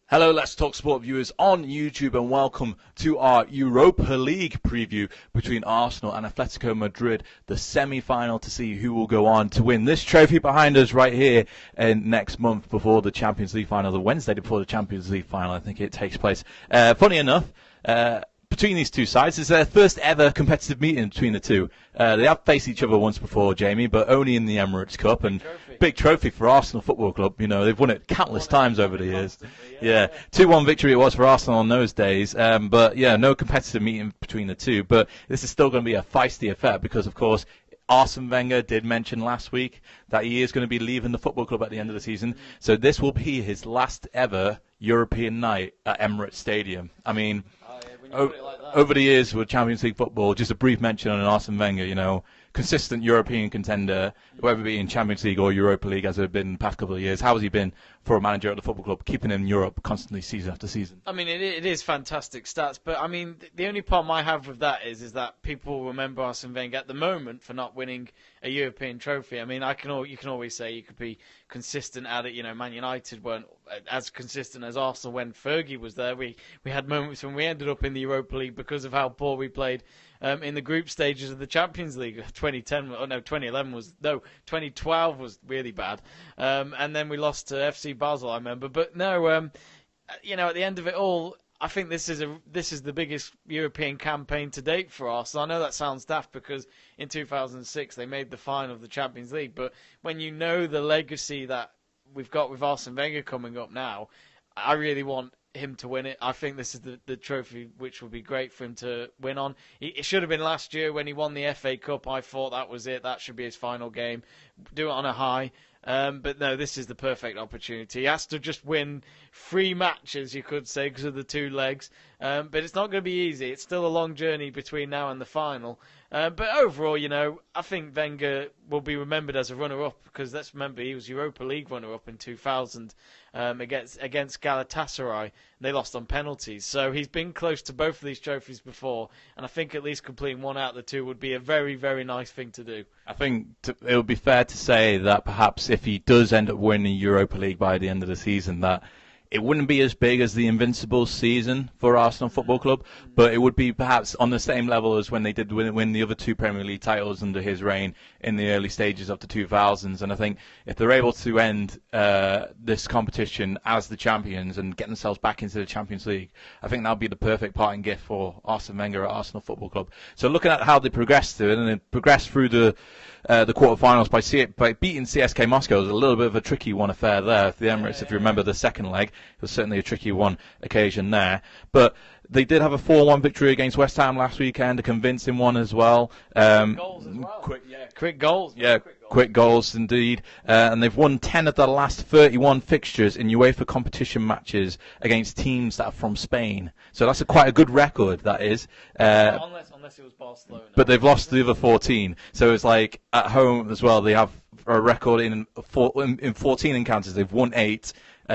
Hello, Let's Talk Sport viewers on YouTube, and welcome to our Europa League preview between Arsenal and Atletico Madrid, the semi-final to see who will go on to win this trophy behind us right here next month before the Champions League final, the Wednesday before the Champions League final. I think it takes place. Funny enough, between these two sides, it's their first ever competitive meeting between the two. They have faced each other once before, Jamie, but only in the Emirates Cup, and big trophy for Arsenal Football Club. You know, they've won it countless times over the years. Yeah, 2-1 victory it was for Arsenal on those days. But yeah, no competitive meeting between the two. But this is still going to be a feisty affair because, of course, Arsene Wenger did mention last week that he is going to be leaving the football club at the end of the season. So this will be his last ever European night at Emirates Stadium. I mean, over the years with Champions League football, just a brief mention on Arsene Wenger, you know, consistent European contender, whether it be in Champions League or Europa League as it has been the past couple of years. How has he been for a manager at the football club, keeping him in Europe constantly season after season? I mean, it is fantastic stats, but I mean, the only problem I have with that is that people remember Arsene Wenger at the moment for not winning a European trophy. I mean, you can always say you could be consistent at it. You know, Man United weren't as consistent as Arsenal when Fergie was there. We had moments when we ended up in the Europa League because of how poor we played in the group stages of the Champions League. 2012 was really bad, and then we lost to FC Basel, I remember. But no, you know, at the end of it all, I think this is the biggest European campaign to date for Arsenal. I know that sounds daft because in 2006 they made the final of the Champions League, but when you know the legacy that we've got with Arsene Wenger coming up now, I really want him to win it. I think this is the trophy which would be great for him to win on. It should have been last year when he won the FA Cup. I thought that was it. That should be his final game. Do it on a high. But no, this is the perfect opportunity. He has to just win 3 matches, you could say, because of the 2 legs. But it's not going to be easy. It's still a long journey between now and the final. But overall, you know, I think Wenger will be remembered as a runner-up because let's remember he was Europa League runner-up in 2000 against Galatasaray. They lost on penalties. So he's been close to both of these trophies before, and I think at least completing one out of the 2 would be a very, very nice thing to do. I think it would be fair to say that perhaps if he does end up winning Europa League by the end of the season, that it wouldn't be as big as the Invincibles season for Arsenal Football Club, but it would be perhaps on the same level as when they did win the other 2 Premier League titles under his reign in the early stages of the 2000s. And I think if they're able to end this competition as the champions and get themselves back into the Champions League, I think that would be the perfect parting gift for Arsene Wenger at Arsenal Football Club. So looking at how they progressed through it, and they progressed through the quarterfinals by beating CSK Moscow. It was a little bit of a tricky one affair there. The Emirates, if you remember the second leg, it was certainly a tricky one occasion there. But they did have a 4-1 victory against West Ham last weekend, a convincing one as well. Quick goals. Quick goals indeed. And they've won 10 of the last 31 fixtures in UEFA competition matches against teams that are from Spain. So that's quite a good record, that is. Unless it was Barcelona. But they've lost the other 14. So it's like at home as well, they have a record in 14 encounters. They've won 8.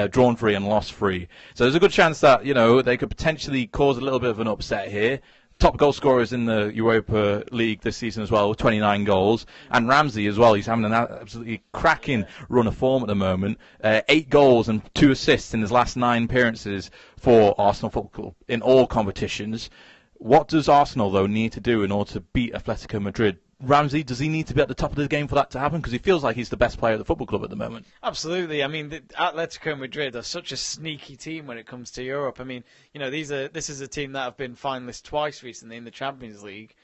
Drawn 3 and lost 3. So there's a good chance that, you know, they could potentially cause a little bit of an upset here. Top goal scorers in the Europa League this season as well, with 29 goals. And Ramsey as well, he's having an absolutely cracking run of form at the moment. 8 goals and 2 assists in his last 9 appearances for Arsenal Football Club in all competitions. What does Arsenal, though, need to do in order to beat Atletico Madrid? Ramsey, does he need to be at the top of the game for that to happen? Because he feels like he's the best player at the football club at the moment. Absolutely. I mean, Atletico Madrid are such a sneaky team when it comes to Europe. I mean, you know, this is a team that have been finalists twice recently in the Champions League.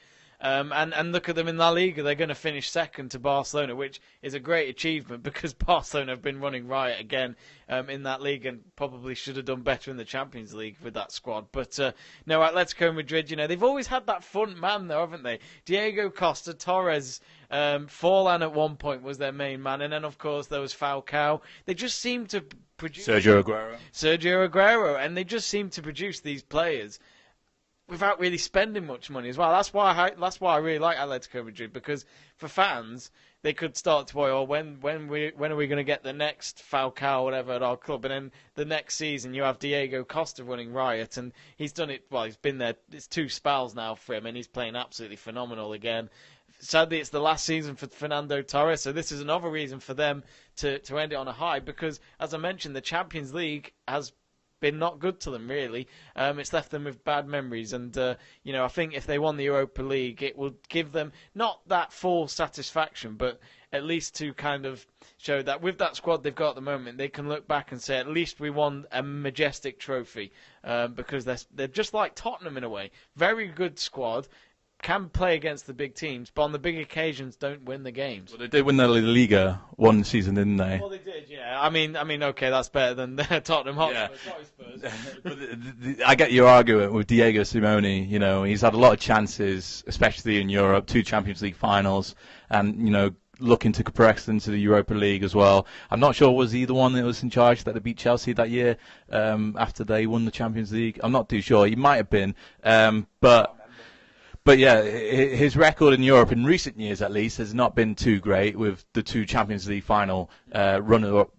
And look at them in La Liga. They're going to finish second to Barcelona, which is a great achievement because Barcelona have been running riot again in that league and probably should have done better in the Champions League with that squad. But no, Atletico Madrid, you know, they've always had that front man, though, haven't they? Diego Costa, Torres, Forlan at one point was their main man, and then of course there was Falcao. They just seem to produce Sergio Aguero, and they just seem to produce these players without really spending much money as well. That's why I really like Atletico Madrid, because for fans they could start to worry, oh, when are we going to get the next Falcao or whatever at our club? And then the next season you have Diego Costa running riot, and he's done it. Well, he's been there. It's 2 spells now for him, and he's playing absolutely phenomenal again. Sadly, it's the last season for Fernando Torres, so this is another reason for them to end it on a high, because, as I mentioned, the Champions League has been not good to them, really. It's left them with bad memories. And, I think if they won the Europa League, it would give them not that full satisfaction, but at least to kind of show that with that squad they've got at the moment, they can look back and say, at least we won a majestic trophy, because they're just like Tottenham in a way. Very good squad, can play against the big teams, but on the big occasions don't win the games. Well, they did win the La Liga one season, didn't they? Well, they did, yeah. I mean, okay, that's better than Tottenham Hotspur. Yeah. But I get your argument with Diego Simeone. He's had a lot of chances, especially in Europe, 2 Champions League finals, and looking to progress into the Europa League as well. I'm not sure, was he the one that was in charge that they beat Chelsea that year after they won the Champions League? I'm not too sure. He might have been, But yeah, his record in Europe in recent years, at least, has not been too great with the 2 Champions League final runner-up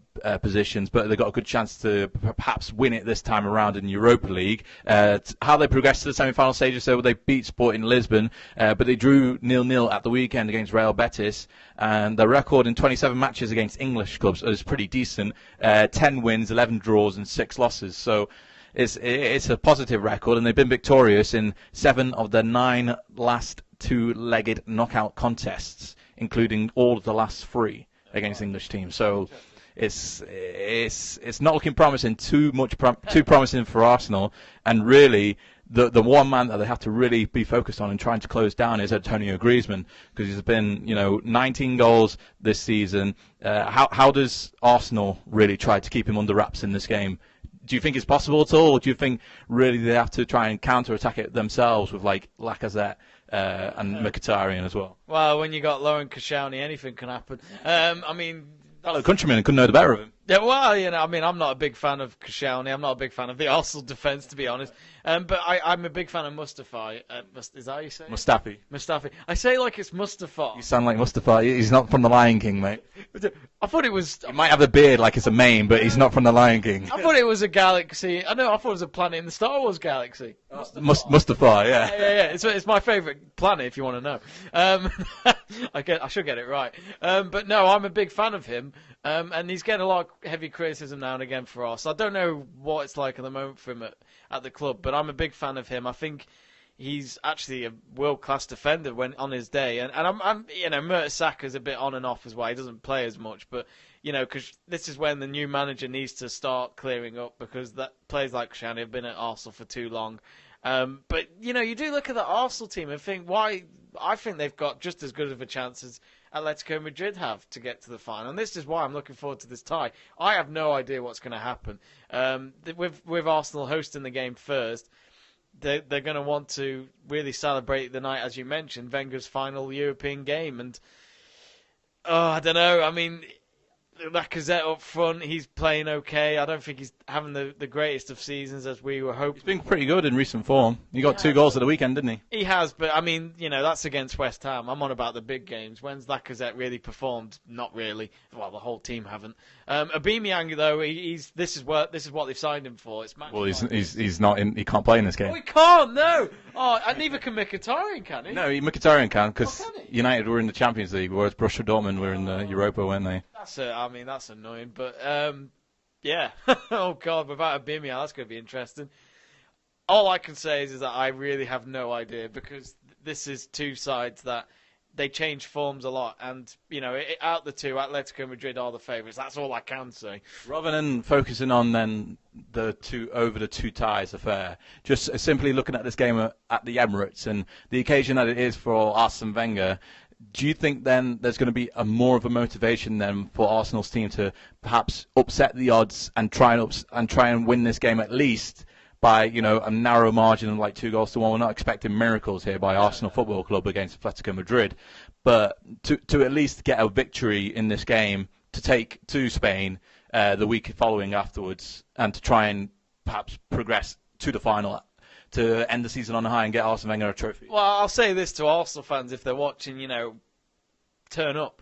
positions. But they've got a good chance to perhaps win it this time around in Europa League. How they progressed to the semi-final stages, so they beat Sporting Lisbon, but they drew 0-0 at the weekend against Real Betis. And their record in 27 matches against English clubs is pretty decent. 10 wins, 11 draws, and 6 losses. So it's a positive record, and they've been victorious in 7 of their 9 last 2-legged knockout contests, including all of the last 3 against English teams. So it's not looking promising too promising for Arsenal, and really the one man that they have to really be focused on and trying to close down is Antonio Griezmann, because he's been 19 goals this season. How does Arsenal really try to keep him under wraps in this game? Do you think it's possible at all, or do you think really they have to try and counter-attack it themselves with like Lacazette and Mkhitaryan as well? Well, when you got Lauren Koscielny, anything can happen. Fellow countrymen couldn't know the better of him. Yeah, well, I'm not a big fan of Koscielny. I'm not a big fan of the Arsenal defence, to be honest. But I'm a big fan of Mustafi. Is that how you say it? Mustafi. I say it like it's Mustafa. You sound like Mustafa. He's not from the Lion King, mate. I thought it was... He might have a beard like it's a mane, but he's not from the Lion King. I thought it was a galaxy. I thought it was a planet in the Star Wars galaxy. Mustafa, yeah. Yeah. It's my favourite planet, if you want to know. I should get it right. But no, I'm a big fan of him. And he's getting a lot of heavy criticism now and again for us. I don't know what it's like at the moment for him at the club, but I'm a big fan of him. I think he's actually a world-class defender when on his day. And I'm Mertesacker's a bit on and off as well. He doesn't play as much, but because this is when the new manager needs to start clearing up, because that players like Koscielny have been at Arsenal for too long. But you do look at the Arsenal team and think, why? I think they've got just as good of a chance as Atletico Madrid have to get to the final. And this is why I'm looking forward to this tie. I have no idea what's going to happen. With Arsenal hosting the game first, they're going to want to really celebrate the night, as you mentioned, Wenger's final European game. And I don't know. I mean, Lacazette up front, he's playing okay. I don't think he's having the greatest of seasons as we were hoping. He's been pretty good in recent form. He got 2 goals at the weekend, didn't he? He has, but I mean, that's against West Ham. I'm on about the big games. When's Lacazette really performed? Not really. Well, the whole team haven't. Aubameyang, though, this is what they've signed him for. It's match. Well, he's not in. He can't play in this game. Oh, he can't. No. Oh, and neither can Mkhitaryan, can he? No, Mkhitaryan can, because United were in the Champions League, whereas Borussia Dortmund were in the Europa, weren't they? That's annoying, but yeah. Oh God, without Aubameyang, that's going to be interesting. All I can say is that I really have no idea, because this is 2 sides that they change forms a lot, and out the 2, Atletico Madrid are the favourites. That's all I can say. Rather than focusing on then the 2 ties affair, just simply looking at this game at the Emirates and the occasion that it is for Arsene Wenger. Do you think then there's going to be more of a motivation then for Arsenal's team to perhaps upset the odds and try and win this game at least by a narrow margin of like 2-1? We're not expecting miracles here by Arsenal Football Club against Atletico Madrid, but to at least get a victory in this game to take to Spain the week following afterwards, and to try and perhaps progress to the final, to end the season on a high and get Arsene Wenger a trophy. Well, I'll say this to Arsenal fans if they're watching, turn up,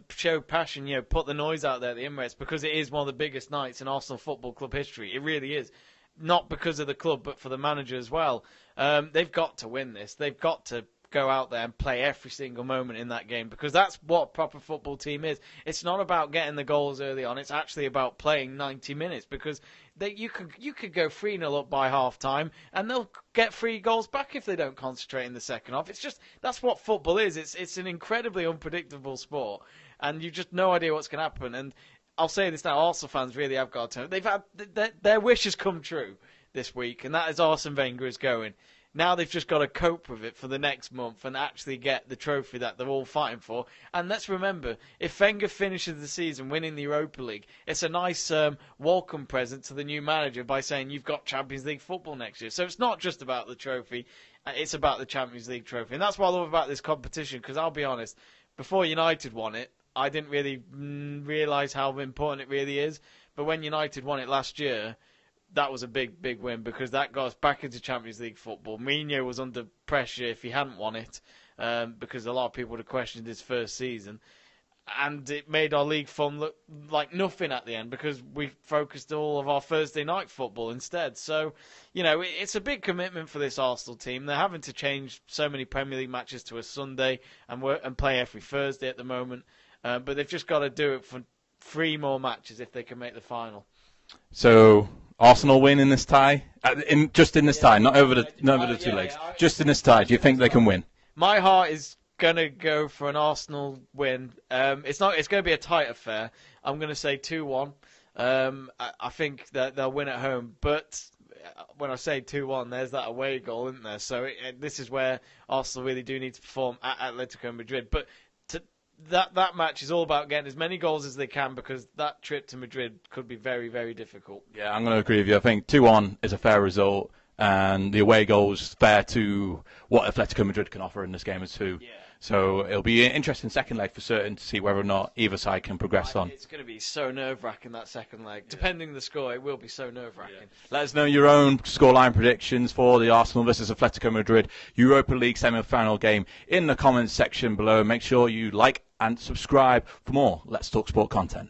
show passion, put the noise out there at the Emirates, because it is one of the biggest nights in Arsenal Football Club history. It really is. Not because of the club, but for the manager as well. They've got to win this. They've got to go out there and play every single moment in that game, because that's what a proper football team is. It's not about getting the goals early on. It's actually about playing 90 minutes, because you could go 3-0 up by half time and they'll get 3 goals back if they don't concentrate in the second half. It's just, that's what football is. It's an incredibly unpredictable sport, and you've just no idea what's going to happen. And I'll say this now, Arsenal fans really have got to. They've had their wish has come true this week, and that is Arsene Wenger is going. Now they've just got to cope with it for the next month and actually get the trophy that they're all fighting for. And let's remember, if Wenger finishes the season winning the Europa League, it's a nice welcome present to the new manager by saying you've got Champions League football next year. So it's not just about the trophy, it's about the Champions League trophy. And that's what I love about this competition, because I'll be honest, before United won it, I didn't really realise how important it really is. But when United won it last year, that was a big, big win, because that got us back into Champions League football. Mourinho was under pressure if he hadn't won it, because a lot of people would have questioned his first season. And it made our league fun look like nothing at the end, because we focused all of our Thursday night football instead. So, it's a big commitment for this Arsenal team. They're having to change so many Premier League matches to a Sunday and play every Thursday at the moment. But they've just got to do it for 3 more matches if they can make the final. So Arsenal win in this tie? Just in this tie, not over the 2 legs. Just in this tie, do you think they can win? My heart is going to go for an Arsenal win. It's going to be a tight affair. I'm going to say 2-1. I think that they'll win at home, but when I say 2-1, there's that away goal, isn't there? So this is where Arsenal really do need to perform at Atletico Madrid. But that match is all about getting as many goals as they can, because that trip to Madrid could be very, very difficult. Yeah, I'm going to agree with you. I think 2-1 is a fair result, and the away goal is fair to what Atletico Madrid can offer in this game as too. Yeah. So it'll be an interesting second leg for certain to see whether or not either side can progress on. It's going to be so nerve-wracking, that second leg. Yeah. Depending on the score, it will be so nerve-wracking. Yeah. Let us know your own scoreline predictions for the Arsenal versus Atletico Madrid Europa League semi-final game in the comments section below. Make sure you like and subscribe for more Let's Talk Sport content.